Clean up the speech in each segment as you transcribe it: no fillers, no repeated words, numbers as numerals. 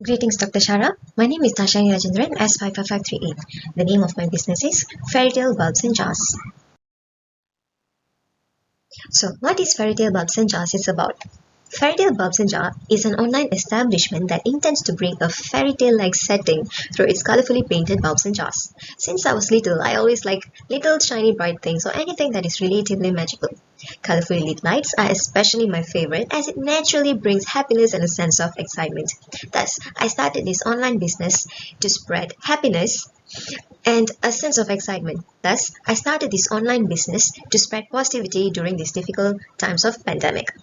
Greetings, Dr. Shara. My name is Dashaayinie Rajendren, S55538. The name of my business is Fairy Tale Bulbs and Jars. So, what is Fairy Tale Bulbs and Jars is about? Fairy Tale Bulbs and Jar is an online establishment that intends to bring a fairy tale-like setting through its colorfully painted bulbs and jars. Since I was little, I always like little shiny bright things or anything that is relatively magical. Colorfully lit lights are especially my favorite as it naturally brings happiness and a sense of excitement. Thus, I started this online business to spread happiness and a sense of excitement. Thus, I started this online business to spread positivity during these difficult times of pandemic.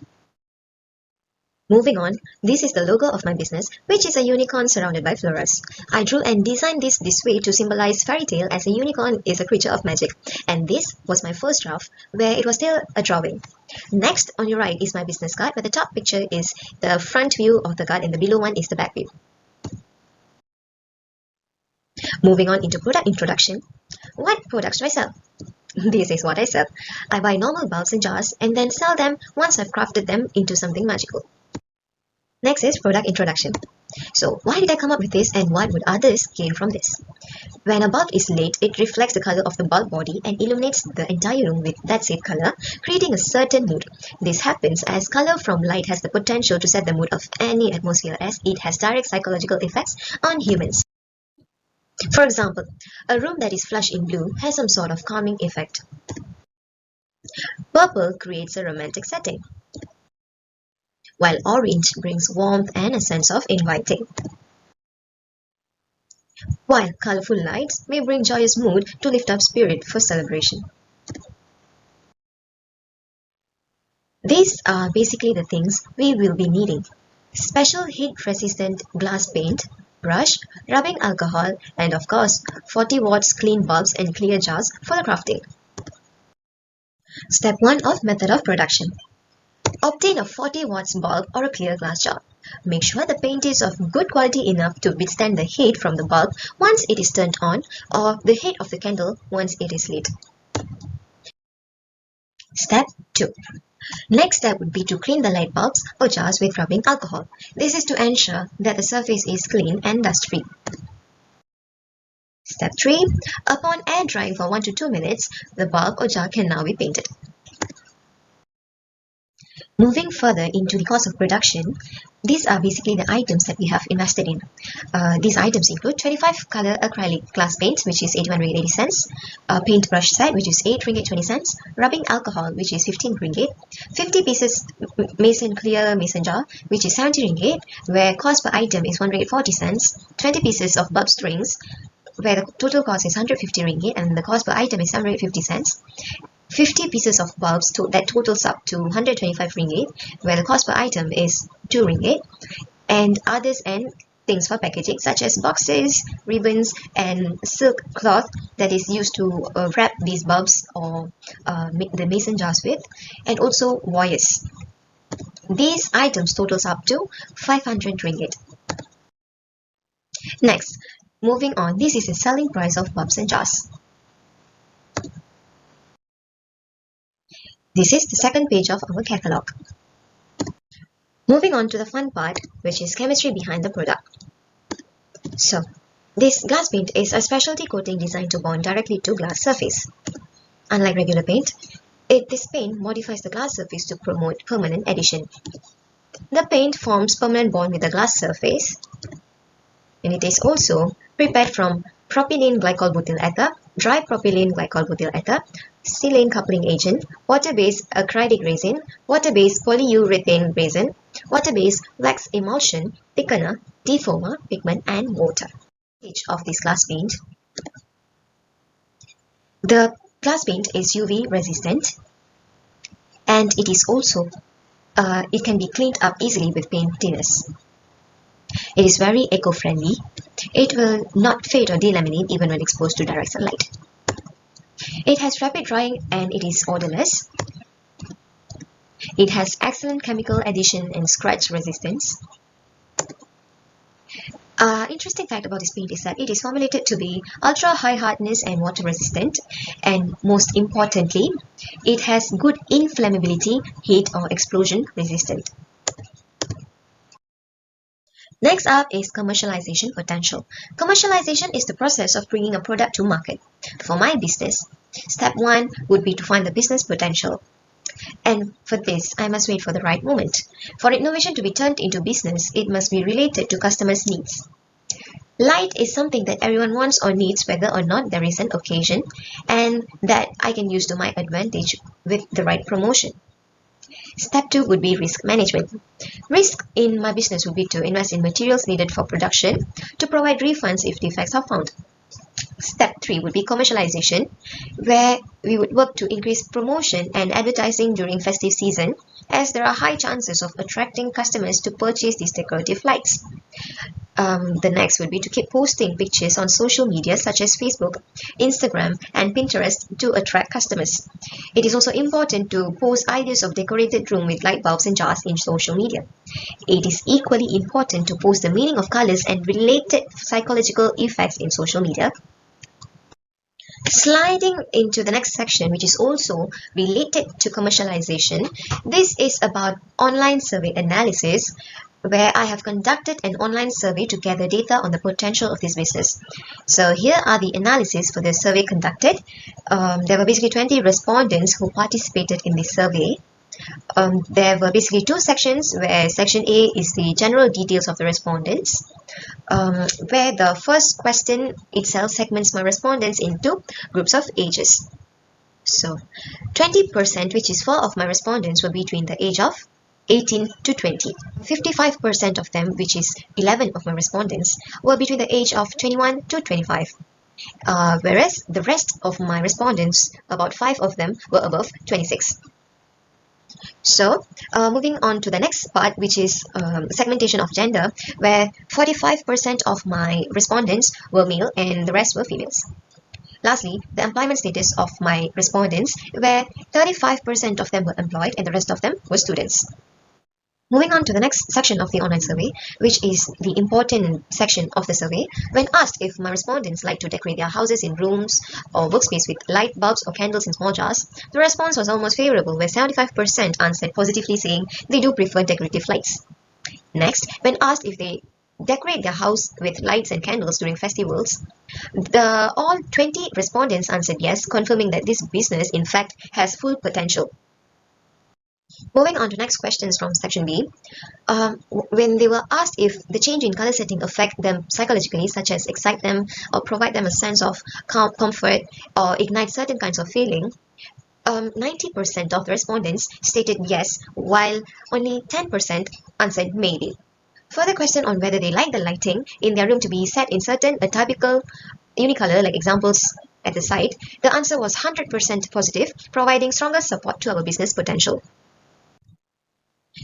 Moving on, this is the logo of my business, which is a unicorn surrounded by flowers. I drew and designed this way to symbolize fairy tale as a unicorn is a creature of magic. And this was my first draft, where it was still a drawing. Next, on your right is my business card, where the top picture is the front view of the card and the below one is the back view. Moving on into product introduction. What products do I sell? This is what I sell. I buy normal bulbs and jars and then sell them once I've crafted them into something magical. Next is product introduction. So why did I come up with this and what would others gain from this? When a bulb is lit, it reflects the color of the bulb body and illuminates the entire room with that same color, creating a certain mood. This happens as color from light has the potential to set the mood of any atmosphere as it has direct psychological effects on humans. For example, a room that is flushed in blue has some sort of calming effect. Purple creates a romantic setting, while orange brings warmth and a sense of inviting. While colorful lights may bring joyous mood to lift up spirit for celebration. These are basically the things we will be needing. Special heat-resistant glass paint, brush, rubbing alcohol, and of course, 40 watts clean bulbs and clear jars for the crafting. Step 1 of method of production. Obtain a 40 watts bulb or a clear glass jar. Make sure the paint is of good quality enough to withstand the heat from the bulb once it is turned on or the heat of the candle once it is lit. Step 2. Next step would be to clean the light bulbs or jars with rubbing alcohol. This is to ensure that the surface is clean and dust-free. Step 3. Upon air drying for 1 to 2 minutes, the bulb or jar can now be painted. Moving further into the cost of production, these are basically the items that we have invested in. These items include 25 color acrylic glass paint, which is 81 ringgit 80 cents, a paint brush set, which is 8 ringgit 20 cents, rubbing alcohol, which is 15 ringgit, 50 pieces clear mason jar, which is 70 ringgit, where cost per item is 1 ringgit 40 cents, 20 pieces of bulb strings, where the total cost is 150 ringgit and the cost per item is 7 ringgit 50 cents. 50 pieces of bulbs that totals up to 125 ringgit, where the cost per item is 2 ringgit, and others and things for packaging such as boxes, ribbons, and silk cloth that is used to wrap these bulbs or the mason jars with, and also wires. These items totals up to 500 ringgit. Next, moving on, this is the selling price of bulbs and jars. This is the second page of our catalog. Moving on to the fun part, which is chemistry behind the product. So, this glass paint is a specialty coating designed to bond directly to glass surface. Unlike regular paint, this paint modifies the glass surface to promote permanent adhesion. The paint forms permanent bond with the glass surface, and it is also prepared from propylene glycol butyl ether, dry propylene glycol butyl ether, silane coupling agent, water-based acrylic resin, water-based polyurethane resin, water-based wax emulsion, thickener, defoamer, pigment, and water. Of this glass paint. The glass paint is UV resistant, and it is also it can be cleaned up easily with paint thinners. It is very eco-friendly. It will not fade or delaminate even when exposed to direct sunlight. It has rapid drying and it is odorless. It has excellent chemical adhesion and scratch resistance. Interesting fact about this paint is that it is formulated to be ultra high hardness and water resistant, and most importantly, it has good inflammability, heat or explosion resistant. Next up is commercialization potential. Commercialization is the process of bringing a product to market. For my business, step 1 would be to find the business potential. And for this, I must wait for the right moment. For innovation to be turned into business, it must be related to customers' needs. Light is something that everyone wants or needs whether or not there is an occasion, and that I can use to my advantage with the right promotion. Step 2 would be risk management. Risk in my business would be to invest in materials needed for production, to provide refunds if defects are found. Step 3 would be commercialization, where we would work to increase promotion and advertising during festive season, as there are high chances of attracting customers to purchase these decorative lights. The next would be to keep posting pictures on social media such as Facebook, Instagram, and Pinterest to attract customers. It is also important to post ideas of decorated room with light bulbs and jars in social media. It is equally important to post the meaning of colors and related psychological effects in social media. Sliding into the next section, which is also related to commercialization, this is about online survey analysis, where I have conducted an online survey to gather data on the potential of this business. So here are the analysis for the survey conducted. There were basically 20 respondents who participated in this survey. There were basically two sections, where section A is the general details of the respondents, where the first question itself segments my respondents into groups of ages. So 20%, which is 4 of my respondents, were between the age of 18 to 20. 55% of them, which is 11 of my respondents, were between the age of 21 to 25. Whereas the rest of my respondents, about 5 of them, were above 26. So, moving on to the next part, which is segmentation of gender, where 45% of my respondents were male and the rest were females. Lastly, the employment status of my respondents, where 35% of them were employed and the rest of them were students. Moving on to the next section of the online survey, which is the important section of the survey. When asked if my respondents like to decorate their houses in rooms or workspace with light bulbs or candles in small jars, the response was almost favorable, where 75% answered positively, saying they do prefer decorative lights. Next, when asked if they decorate their house with lights and candles during festivals, all 20 respondents answered yes, confirming that this business in fact has full potential. Moving on to next questions from section B, when they were asked if the change in color setting affect them psychologically, such as excite them or provide them a sense of comfort or ignite certain kinds of feeling, 90% of the respondents stated yes, while only 10% answered maybe. Further question on whether they like the lighting in their room to be set in certain atypical unicolor, like examples at the side, the answer was 100% positive, providing stronger support to our business potential.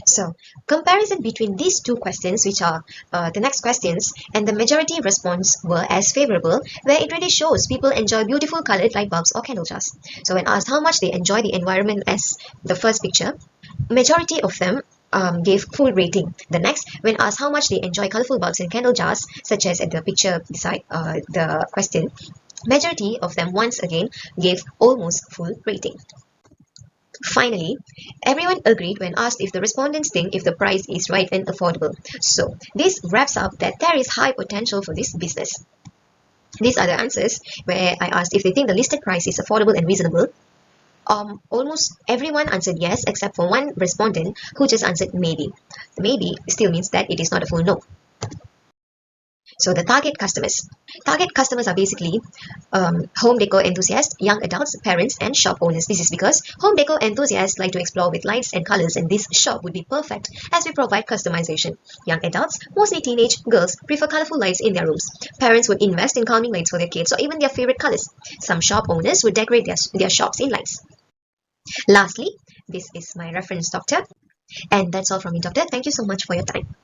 So, comparison between these two questions, which are the next questions, and the majority response were as favorable, where it really shows people enjoy beautiful colored light bulbs or candle jars. So when asked how much they enjoy the environment as the first picture, majority of them gave full rating. The next, when asked how much they enjoy colorful bulbs and candle jars, such as at the picture beside the question, majority of them once again gave almost full rating. Finally, everyone agreed when asked if the respondents think if the price is right and affordable. So, this wraps up that there is high potential for this business. These are the answers, where I asked if they think the listed price is affordable and reasonable. Almost everyone answered yes, except for one respondent who just answered maybe. Maybe still means that it is not a full no. So the target customers. Target customers are basically home decor enthusiasts, young adults, parents, and shop owners. This is because home decor enthusiasts like to explore with lights and colors, and this shop would be perfect as we provide customization. Young adults, mostly teenage girls, prefer colorful lights in their rooms. Parents would invest in calming lights for their kids or even their favorite colors. Some shop owners would decorate their shops in lights. Lastly, this is my reference, Doctor. And that's all from me, Doctor. Thank you so much for your time.